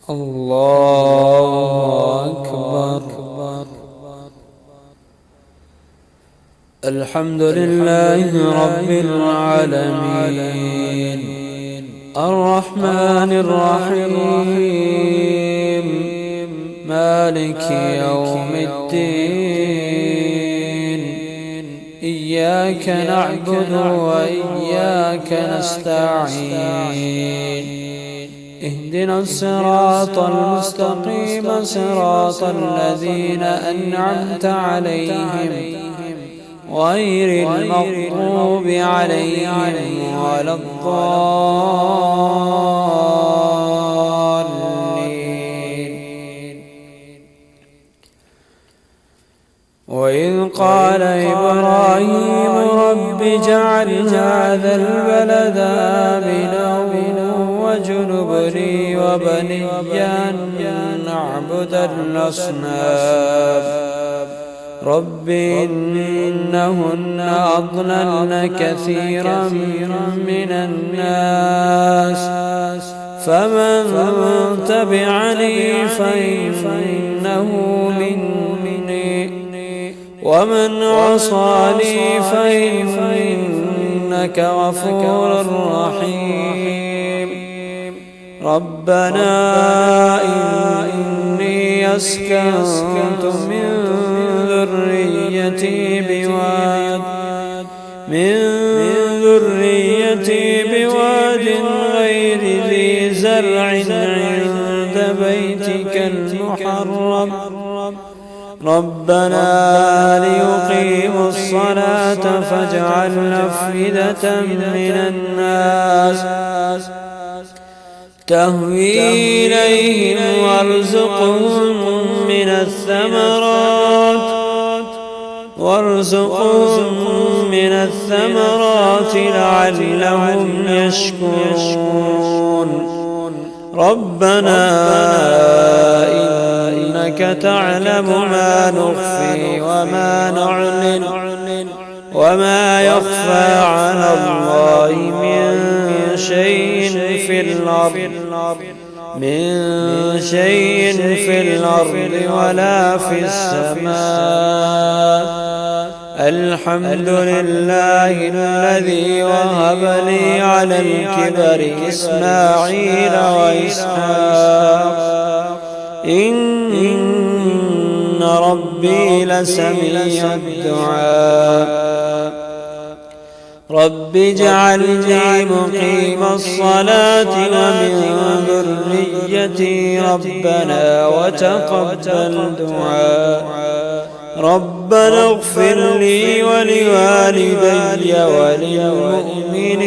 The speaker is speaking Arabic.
الله أكبر. الحمد لله رب العالمين الرحمن الرحيم مالك يوم الدين إياك نعبد وإياك نستعين اهدنا الصراط المستقيم صراط الذين أنعمت عليهم غير المغضوب عليهم ولا الضالين. وإذ قال إبراهيم رب اجعل هذا البلد آمنا واجنبني وبني أن نعبد الأصنام رب إنهن أضللن كثيرا من الناس فمن تبعني فإنه مني ومن عصاني فإنك غفور رحيم. ربنا إني أسكنت من ذريتي بواد غير ذي زرع عند بيتك المحرم ربنا ليقيموا الصلاة فاجعل أفئدة من الناس تهوي إليهم وارزقهم من الثمرات لعلهم يشكرون. ربنا إنك تعلم ما نخفي وما نعلن وما يخفى على الله من شيء في الأرض ولا في السماء. الحمد لله الذي وهب لي على الكبر إسماعيل وإسحاق إن ربي لسميع الدعاء. رب اجعلني مقيم الصلاة ومن ذريتي ربنا وتقبل دعاء. ربنا اغفر لي ولوالدي وللمؤمنين